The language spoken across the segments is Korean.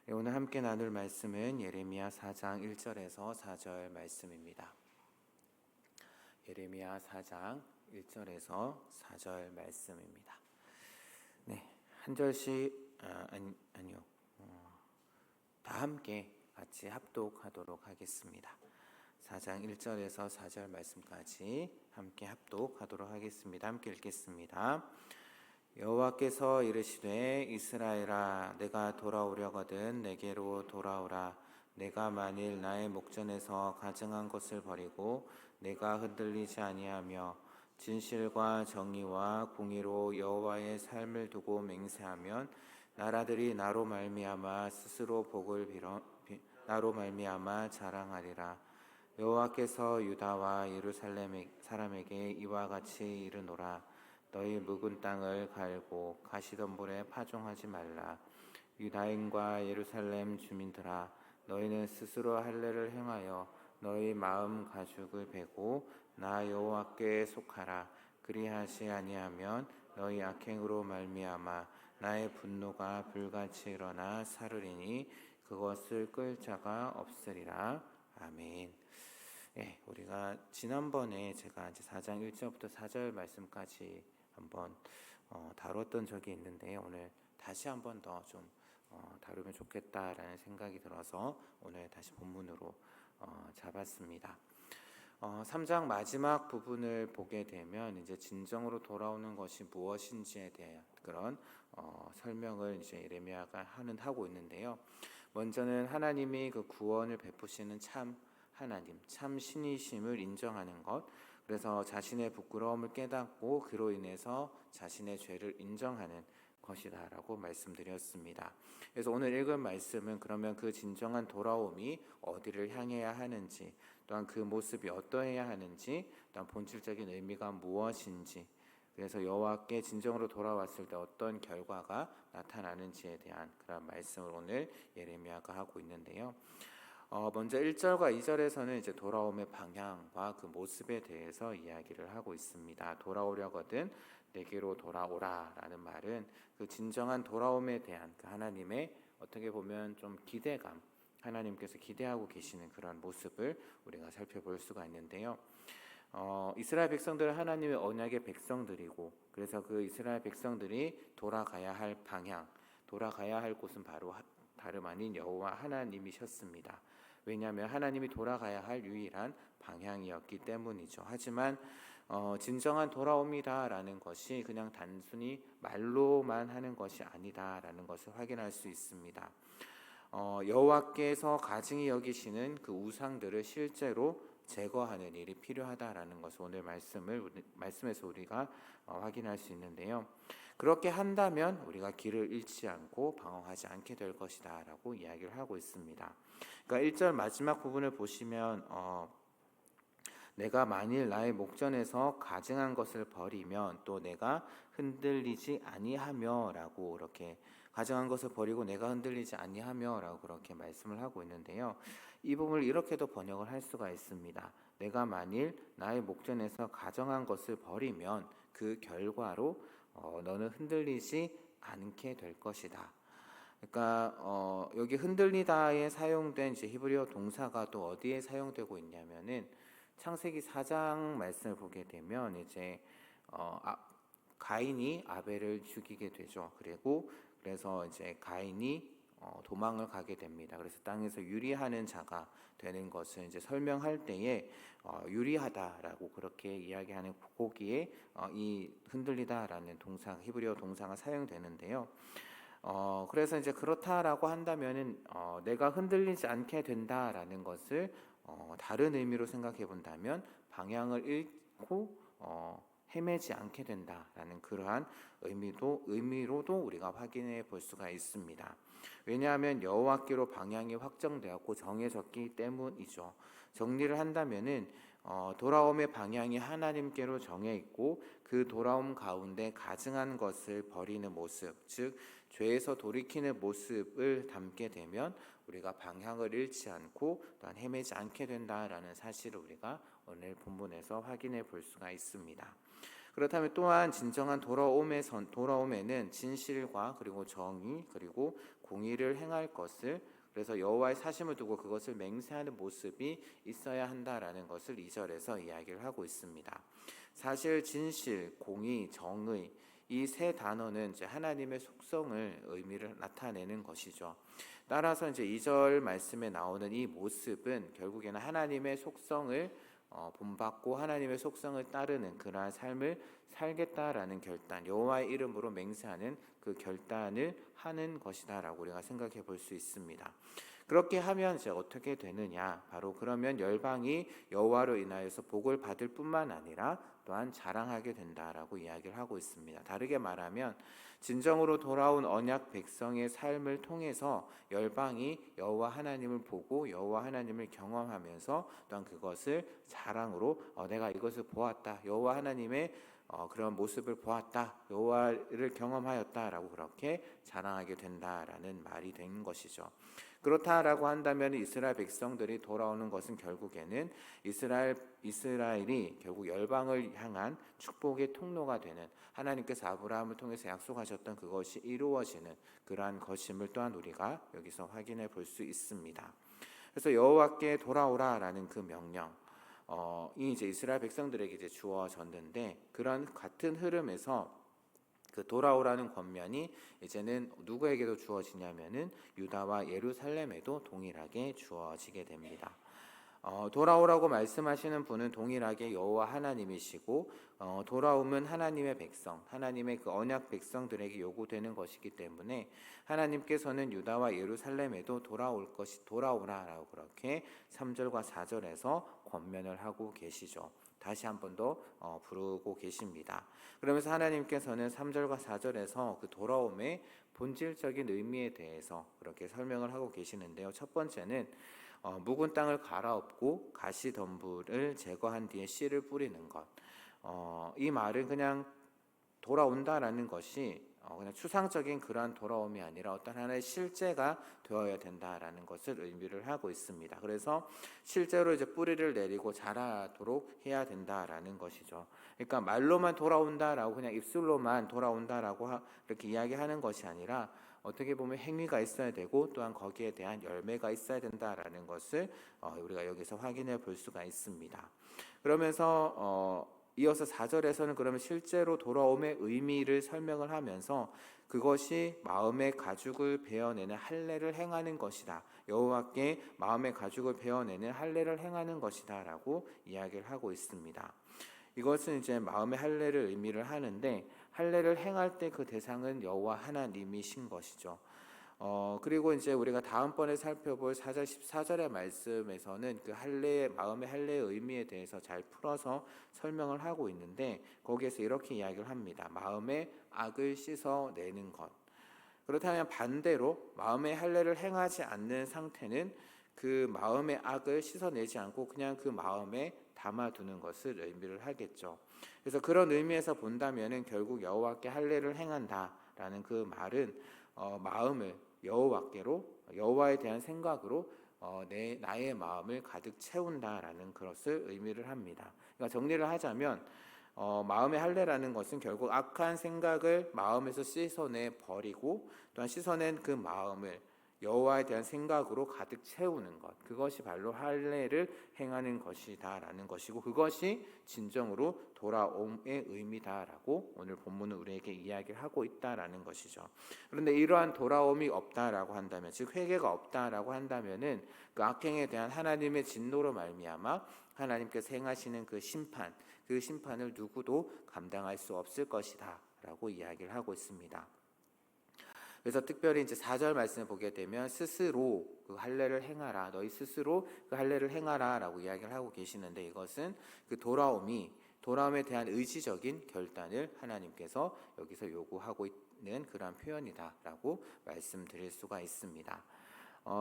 오늘 함께 나눌 말씀은 예레미야 4장 1절에서 4절 말씀입니다. 예레미야 4장 1절에서 4절 말씀입니다. 네, 한 절씩 아니요. 다 함께 같이 합독하도록 하겠습니다. 4장 1절에서 4절 말씀까지 함께 합독하도록 하겠습니다. 함께 읽겠습니다. 여호와께서 이르시되 이스라엘아 내가 돌아오려거든 내게로 돌아오라. 내가 만일 나의 목전에서 가증한 것을 버리고 내가 흔들리지 아니하며 진실과 정의와 공의로 여호와의 삶을 두고 맹세하면 나라들이 나로 말미암아 스스로 복을 나로 말미암아 자랑하리라. 여호와께서 유다와 예루살렘 사람에게 이와 같이 이르노라. 너희 묵은 땅을 갈고 가시덤불에 파종하지 말라. 유다인과 예루살렘 주민들아 너희는 스스로 할례를 행하여 너희 마음 가죽을 베고 나 여호와께 속하라. 그리하지 아니하면 너희 악행으로 말미암아 나의 분노가 불같이 일어나 사르리니 그것을 끌 자가 없으리라. 아멘. 네, 우리가 지난번에 제가 이제 4장 1절부터 4절 말씀까지 한번 다뤘던 적이 있는데 오늘 다시 한번 더 좀 다루면 좋겠다라는 생각이 들어서 오늘 다시 본문으로 잡았습니다. 3장 마지막 부분을 보게 되면 이제 진정으로 돌아오는 것이 무엇인지에 대한 그런 설명을 이제 예레미야가 하고 있는데요. 먼저는 하나님이 그 구원을 베푸시는 참 하나님, 참 신이심을 인정하는 것, 그래서 자신의 부끄러움을 깨닫고 그로 인해서 자신의 죄를 인정하는 것이다라고 말씀드렸습니다. 그래서 오늘 읽은 말씀은 그러면 그 진정한 돌아옴이 어디를 향해야 하는지, 또한 그 모습이 어떠해야 하는지, 또한 본질적인 의미가 무엇인지, 그래서 여호와께 진정으로 돌아왔을 때 어떤 결과가 나타나는지에 대한 그런 말씀을 오늘 예레미야가 하고 있는데요. 먼저 1절과 2절에서는 이제 돌아옴의 방향과 그 모습에 대해서 이야기를 하고 있습니다. 돌아오려거든 내게로 돌아오라라는 말은 그 진정한 돌아옴에 대한 그 하나님의 어떻게 보면 좀 기대감, 하나님께서 기대하고 계시는 그런 모습을 우리가 살펴볼 수가 있는데요. 이스라엘 백성들은 하나님의 언약의 백성들이고, 그래서 그 이스라엘 백성들이 돌아가야 할 방향, 돌아가야 할 곳은 바로 다름 아닌 여호와 하나님이셨습니다. 왜냐하면 하나님이 돌아가야 할 유일한 방향이었기 때문이죠. 하지만 진정한 돌아옴이다라는 것이 그냥 단순히 말로만 하는 것이 아니다라는 것을 확인할 수 있습니다. 여호와께서 가증히 여기시는 그 우상들을 실제로 제거하는 일이 필요하다라는 것을 오늘 말씀에서 우리가 확인할 수 있는데요. 그렇게 한다면 우리가 길을 잃지 않고 방황하지 않게 될 것이다 라고 이야기를 하고 있습니다. 그러니까 1절 마지막 부분을 보시면 내가 만일 나의 목전에서 가증한 것을 버리면 또 내가 흔들리지 아니하며 라고 이렇게 가증한 것을 버리고 내가 흔들리지 아니하며 라고 그렇게 말씀을 하고 있는데요. 이 부분을 이렇게도 번역을 할 수가 있습니다. 내가 만일 나의 목전에서 가증한 것을 버리면 그 결과로 너는 흔들리지 않게 될 것이다. 그러니까 여기 흔들리다에 사용된 이제 히브리어 동사가 또 어디에 사용되고 있냐면은 창세기 4장 말씀을 보게 되면 이제 가인이 아벨을 죽이게 되죠. 그래서 이제 가인이 도망을 가게 됩니다. 그래서 땅에서 유리하는 자가 되는 것을 이제 설명할 때에 유리하다라고 그렇게 이야기하는 거기에 이 흔들리다라는 동사, 히브리어 동사가 사용되는데요. 그래서 이제 그렇다라고 한다면은 내가 흔들리지 않게 된다라는 것을 다른 의미로 생각해 본다면 방향을 잃고 헤매지 않게 된다라는 그러한 의미로도 우리가 확인해 볼 수가 있습니다. 왜냐하면 여호와께로 방향이 확정되었고 정해졌기 때문이죠. 정리를 한다면은 돌아옴의 방향이 하나님께로 정해 있고 그 돌아옴 가운데 가증한 것을 버리는 모습, 즉 죄에서 돌이키는 모습을 담게 되면 우리가 방향을 잃지 않고 또한 헤매지 않게 된다라는 사실을 우리가 오늘 본문에서 확인해 볼 수가 있습니다. 그렇다면 또한 진정한 돌아옴에는 진실과 그리고 정의 그리고 공의를 행할 것을, 그래서 여호와의 사심을 두고 그것을 맹세하는 모습이 있어야 한다라는 것을 2절에서 이야기를 하고 있습니다. 사실, 진실, 공의, 정의, 이 세 단어는 이제 하나님의 속성을 의미를 나타내는 것이죠. 따라서 이제 2절 말씀에 나오는 이 모습은 결국에는 하나님의 속성을 본받고 하나님의 속성을 따르는 그러한 삶을 살겠다라는 결단, 여호와의 이름으로 맹세하는 그 결단을 하는 것이다라고 우리가 생각해 볼 수 있습니다. 그렇게 하면 이제 어떻게 되느냐? 바로 그러면 열방이 여호와로 인하여서 복을 받을 뿐만 아니라 또한 자랑하게 된다라고 이야기를 하고 있습니다. 다르게 말하면 진정으로 돌아온 언약 백성의 삶을 통해서 열방이 여호와 하나님을 보고 여호와 하나님을 경험하면서 또한 그것을 자랑으로 내가 이것을 보았다, 여호와 하나님의 그런 모습을 보았다, 여호와를 경험하였다라고 그렇게 자랑하게 된다라는 말이 된 것이죠. 그렇다라고 한다면 이스라엘 백성들이 돌아오는 것은 결국에는 이스라엘이 결국 열방을 향한 축복의 통로가 되는, 하나님께서 아브라함을 통해서 약속하셨던 그것이 이루어지는 그러한 것임을 또한 우리가 여기서 확인해 볼 수 있습니다. 그래서 여호와께 돌아오라라는 그 명령, 이 이제 이스라엘 백성들에게 이제 주어졌는데, 그런 같은 흐름에서 그 돌아오라는 권면이 이제는 누구에게도 주어지냐면은 유다와 예루살렘에도 동일하게 주어지게 됩니다. 돌아오라고 말씀하시는 분은 동일하게 여호와 하나님이시고, 돌아옴은 하나님의 백성, 하나님의 그 언약 백성들에게 요구되는 것이기 때문에 하나님께서는 유다와 예루살렘에도 돌아오라라고 그렇게 3절과 4절에서 권면을 하고 계시죠. 다시 한 번 더 부르고 계십니다. 그러면서 하나님께서는 3절과 4절에서 그 돌아옴의 본질적인 의미에 대해서 그렇게 설명을 하고 계시는데요. 첫 번째는 묵은 땅을 갈아엎고 가시덤불을 제거한 뒤에 씨를 뿌리는 것. 이 말은 그냥 돌아온다라는 것이 그냥 추상적인 그러한 돌아옴이 아니라 어떤 하나의 실제가 되어야 된다라는 것을 의미를 하고 있습니다. 그래서 실제로 이제 뿌리를 내리고 자라도록 해야 된다라는 것이죠. 그러니까 말로만 돌아온다라고 그냥 입술로만 돌아온다라고 이렇게 이야기하는 것이 아니라 어떻게 보면 행위가 있어야 되고 또한 거기에 대한 열매가 있어야 된다라는 것을 우리가 여기서 확인해 볼 수가 있습니다. 그러면서 이어서 4절에서는 그러면 실제로 돌아옴의 의미를 설명을 하면서 그것이 마음의 가죽을 베어내는 할례를 행하는 것이다, 여호와께 마음의 가죽을 베어내는 할례를 행하는 것이다 라고 이야기를 하고 있습니다. 이것은 이제 마음의 할례를 의미를 하는데, 할례를 행할 때 그 대상은 여호와 하나님이신 것이죠. 그리고 이제 우리가 다음번에 살펴볼 4절 14절의 말씀에서는 그 마음의 할례의 의미에 대해서 잘 풀어서 설명을 하고 있는데, 거기에서 이렇게 이야기를 합니다. 마음의 악을 씻어내는 것. 그렇다면 반대로 마음의 할례를 행하지 않는 상태는 그 마음의 악을 씻어내지 않고 그냥 그 마음에 담아두는 것을 의미를 하겠죠. 그래서 그런 의미에서 본다면은 결국 여호와께 할례를 행한다라는 그 말은 마음을 여호와에 대한 생각으로 나의 마음을 가득 채운다라는 것을 의미를 합니다. 그러니까 정리를 하자면 마음의 할례라는 것은 결국 악한 생각을 마음에서 씻어내 버리고 또한 씻어낸 그 마음을 여호와에 대한 생각으로 가득 채우는 것, 그것이 바로 할례를 행하는 것이다라는 것이고, 그것이 진정으로 돌아옴의 의미다라고 오늘 본문은 우리에게 이야기를 하고 있다라는 것이죠. 그런데 이러한 돌아옴이 없다라고 한다면, 즉 회개가 없다라고 한다면은 그 악행에 대한 하나님의 진노로 말미암아 하나님께서 행하시는 그 심판을 누구도 감당할 수 없을 것이다라고 이야기를 하고 있습니다. 그래서 특별히 이제 4절 말씀을 보게 되면 스스로 그 할례를 행하라, 너희 스스로 그 할례를 행하라라고 이야기를 하고 계시는데, 이것은 그 돌아옴에 대한 의지적인 결단을 하나님께서 여기서 요구하고 있는 그러한 표현이다라고 말씀드릴 수가 있습니다.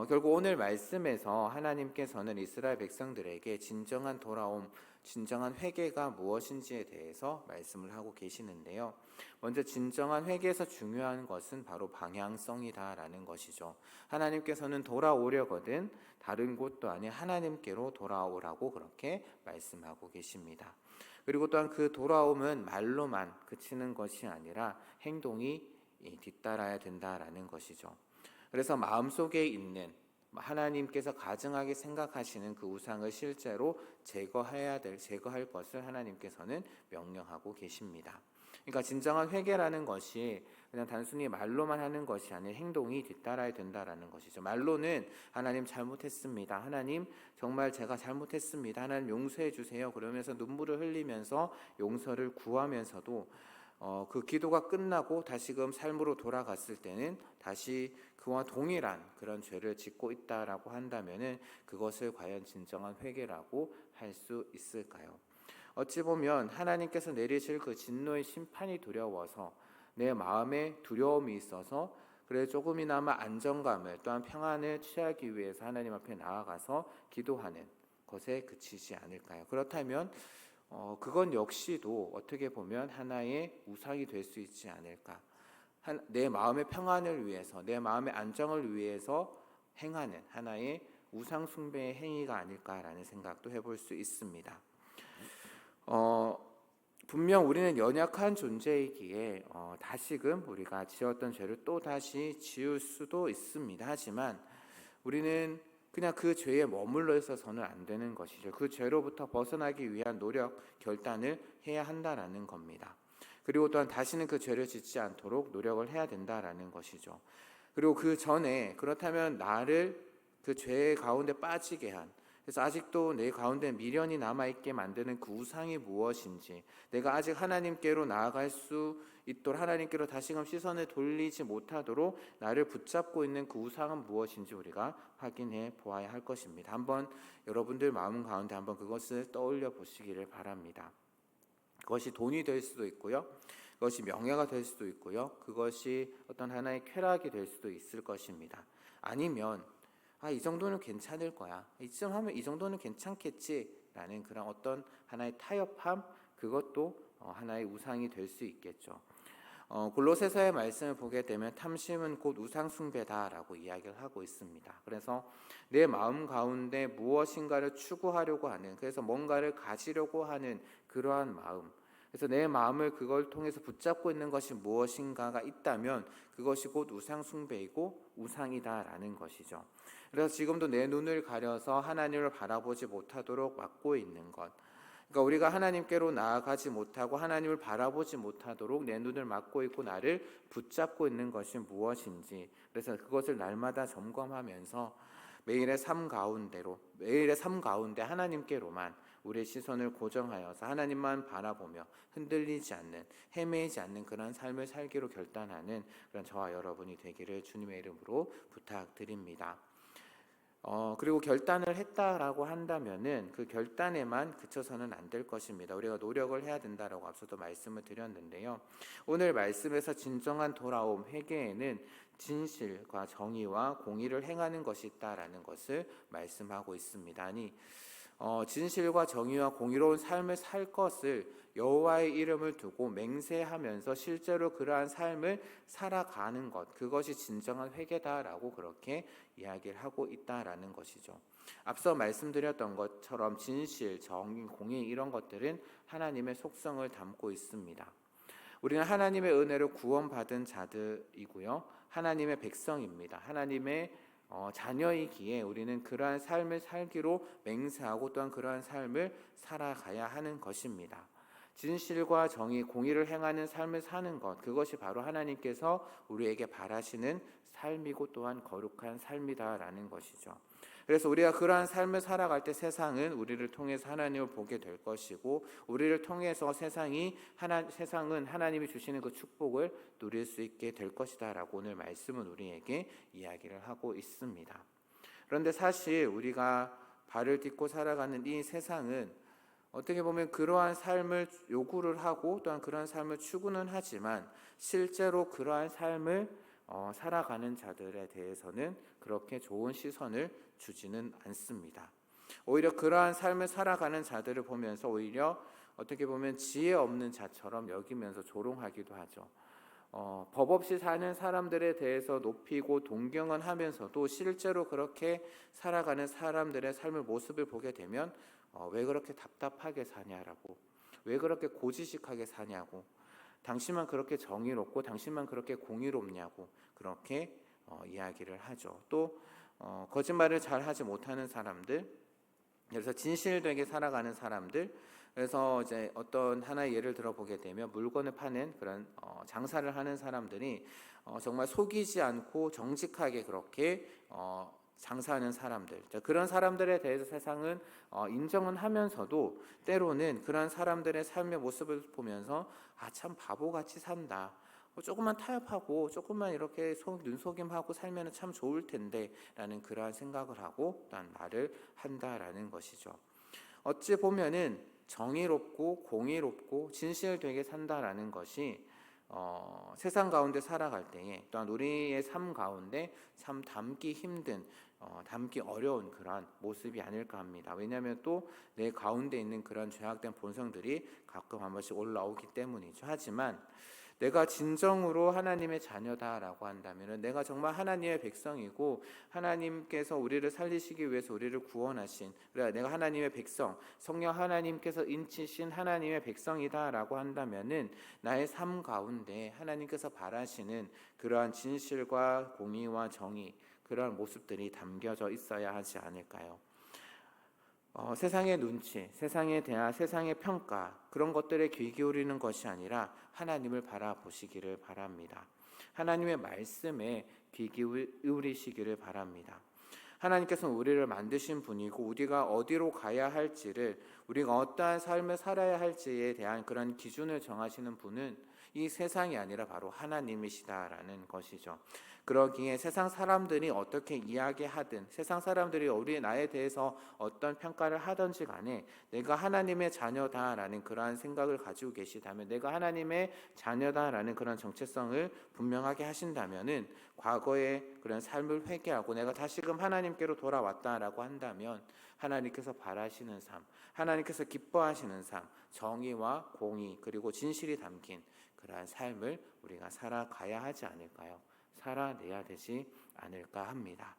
결국 오늘 말씀에서 하나님께서는 이스라엘 백성들에게 진정한 돌아옴, 진정한 회개가 무엇인지에 대해서 말씀을 하고 계시는데요. 먼저 진정한 회개에서 중요한 것은 바로 방향성이다라는 것이죠. 하나님께서는 돌아오려거든 다른 곳도 아닌 하나님께로 돌아오라고 그렇게 말씀하고 계십니다. 그리고 또한 그 돌아옴은 말로만 그치는 것이 아니라 행동이 뒤따라야 된다라는 것이죠. 그래서 마음속에 있는 하나님께서 가증하게 생각하시는 그 우상을 실제로 제거할 것을 하나님께서는 명령하고 계십니다. 그러니까 진정한 회개라는 것이 그냥 단순히 말로만 하는 것이 아닌 행동이 뒤따라야 된다라는 것이죠. 말로는 하나님 잘못했습니다. 하나님 정말 제가 잘못했습니다. 하나님 용서해 주세요. 그러면서 눈물을 흘리면서 용서를 구하면서도 그 기도가 끝나고 다시금 삶으로 돌아갔을 때는 다시 그와 동일한 그런 죄를 짓고 있다라고 한다면은 그것을 과연 진정한 회개라고 할 수 있을까요? 어찌 보면 하나님께서 내리실 그 진노의 심판이 두려워서 내 마음에 두려움이 있어서 그래 조금이나마 안정감을 또한 평안을 취하기 위해서 하나님 앞에 나아가서 기도하는 것에 그치지 않을까요? 그렇다면 그건 역시도 어떻게 보면 하나의 우상이 될 수 있지 않을까? 내 마음의 평안을 위해서, 내 마음의 안정을 위해서 행하는 하나의 우상 숭배의 행위가 아닐까라는 생각도 해볼 수 있습니다. 분명 우리는 연약한 존재이기에 다시금 우리가 지었던 죄를 또 다시 지을 수도 있습니다. 하지만 우리는 그냥 그 죄에 머물러 있어서는 안 되는 것이죠. 그 죄로부터 벗어나기 위한 노력, 결단을 해야 한다라는 겁니다. 그리고 또한 다시는 그 죄를 짓지 않도록 노력을 해야 된다라는 것이죠. 그리고 그 전에 그렇다면 나를 그 죄 가운데 빠지게 한, 그래서 아직도 내 가운데 미련이 남아있게 만드는 그 우상이 무엇인지, 내가 아직 하나님께로 나아갈 수 있도록 하나님께로 다시금 시선을 돌리지 못하도록 나를 붙잡고 있는 그 우상은 무엇인지 우리가 확인해 보아야 할 것입니다. 한번 여러분들 마음 가운데 한번 그것을 떠올려 보시기를 바랍니다. 그것이 돈이 될 수도 있고요, 그것이 명예가 될 수도 있고요, 그것이 어떤 하나의 쾌락이 될 수도 있을 것입니다. 아니면 이 정도는 괜찮을 거야, 이쯤 하면 이 정도는 괜찮겠지라는 그런 어떤 하나의 타협함, 그것도 하나의 우상이 될 수 있겠죠. 골로새서의 말씀을 보게 되면 탐심은 곧 우상 숭배다라고 이야기를 하고 있습니다. 그래서 내 마음 가운데 무엇인가를 추구하려고 하는, 그래서 뭔가를 가지려고 하는 그러한 마음, 그래서 내 마음을 그걸 통해서 붙잡고 있는 것이 무엇인가가 있다면 그것이 곧 우상 숭배이고 우상이다라는 것이죠. 그래서 지금도 내 눈을 가려서 하나님을 바라보지 못하도록 막고 있는 것, 그러니까 우리가 하나님께로 나아가지 못하고 하나님을 바라보지 못하도록 내 눈을 막고 있고 나를 붙잡고 있는 것이 무엇인지, 그래서 그것을 날마다 점검하면서 매일의 삶 가운데 하나님께로만 우리의 시선을 고정하여서 하나님만 바라보며 흔들리지 않는, 헤매이지 않는 그런 삶을 살기로 결단하는 그런 저와 여러분이 되기를 주님의 이름으로 부탁드립니다. 그리고 결단을 했다라고 한다면은 그 결단에만 그쳐서는 안 될 것입니다. 우리가 노력을 해야 된다라고 앞서도 말씀을 드렸는데요. 오늘 말씀에서 진정한 돌아옴, 회개에는 진실과 정의와 공의를 행하는 것이 있다라는 것을 말씀하고 있습니다. 아니, 진실과 정의와 공의로운 삶을 살 것을 여호와의 이름을 두고 맹세하면서 실제로 그러한 삶을 살아가는 것, 그것이 진정한 회개다라고 그렇게 이야기를 하고 있다라는 것이죠. 앞서 말씀드렸던 것처럼 진실, 정의, 공의 이런 것들은 하나님의 속성을 담고 있습니다. 우리는 하나님의 은혜로 구원받은 자들이고요, 하나님의 백성입니다. 하나님의 자녀이기에 우리는 그러한 삶을 살기로 맹세하고 또한 그러한 삶을 살아가야 하는 것입니다. 진실과 정의, 공의를 행하는 삶을 사는 것, 그것이 바로 하나님께서 우리에게 바라시는 삶이고 또한 거룩한 삶이다라는 것이죠. 그래서 우리가 그러한 삶을 살아갈 때 세상은 우리를 통해서 하나님을 보게 될 것이고, 우리를 통해서 세상은 하나님이 주시는 그 축복을 누릴 수 있게 될 것이다 라고 오늘 말씀은 우리에게 이야기를 하고 있습니다. 그런데 사실 우리가 발을 딛고 살아가는 이 세상은 어떻게 보면 그러한 삶을 요구를 하고 또한 그러한 삶을 추구는 하지만 실제로 그러한 삶을 살아가는 자들에 대해서는 그렇게 좋은 시선을 주지는 않습니다. 오히려 그러한 삶을 살아가는 자들을 보면서 오히려 어떻게 보면 지혜 없는 자처럼 여기면서 조롱하기도 하죠. 법 없이 사는 사람들에 대해서 높이고 동경은 하면서도 실제로 그렇게 살아가는 사람들의 삶의 모습을 보게 되면 왜 그렇게 답답하게 사냐라고, 왜 그렇게 고지식하게 사냐고, 당신만 그렇게 정의롭고 당신만 그렇게 공의롭냐고 그렇게 이야기를 하죠. 또 거짓말을 잘 하지 못하는 사람들, 그래서 진실되게 살아가는 사람들, 그래서 이제 어떤 하나의 예를 들어보게 되면 물건을 파는 그런 장사를 하는 사람들이 정말 속이지 않고 정직하게 그렇게 장사하는 사람들, 그런 사람들에 대해서 세상은 인정은 하면서도 때로는 그런 사람들의 삶의 모습을 보면서 참 바보같이 산다, 조금만 타협하고 조금만 이렇게 눈속임하고 살면 참 좋을 텐데 라는 그러한 생각을 하고 또한 말을 한다라는 것이죠. 어찌 보면은 정의롭고 공의롭고 진실되게 산다라는 것이 세상 가운데 살아갈 때에 또한 우리의 삶 가운데 참 담기 힘든, 담기 어려운 그러한 모습이 아닐까 합니다. 왜냐하면 또 내 가운데 있는 그런 죄악된 본성들이 가끔 한 번씩 올라오기 때문이죠. 하지만 내가 진정으로 하나님의 자녀다라고 한다면, 내가 정말 하나님의 백성이고 하나님께서 우리를 살리시기 위해서 우리를 구원하신, 그래 내가 하나님의 백성, 성령 하나님께서 인치신 하나님의 백성이다라고 한다면은 나의 삶 가운데 하나님께서 바라시는 그러한 진실과 공의와 정의, 그러한 모습들이 담겨져 있어야 하지 않을까요? 세상의 눈치, 세상의 대화, 세상의 평가, 그런 것들에 귀 기울이는 것이 아니라 하나님을 바라보시기를 바랍니다. 하나님의 말씀에 귀 기울이시기를 바랍니다. 하나님께서는 우리를 만드신 분이고 우리가 어디로 가야 할지를, 우리가 어떠한 삶을 살아야 할지에 대한 그런 기준을 정하시는 분은 이 세상이 아니라 바로 하나님이시다라는 것이죠. 그러기에 세상 사람들이 어떻게 이야기하든, 세상 사람들이 나에 대해서 어떤 평가를 하든지 간에 내가 하나님의 자녀다라는 그러한 생각을 가지고 계시다면, 내가 하나님의 자녀다라는 그런 정체성을 분명하게 하신다면은 과거의 그런 삶을 회개하고 내가 다시금 하나님께로 돌아왔다라고 한다면 하나님께서 바라시는 삶, 하나님께서 기뻐하시는 삶, 정의와 공의 그리고 진실이 담긴 그러한 삶을 우리가 살아가야 하지 않을까요? 살아내야 되지 않을까 합니다.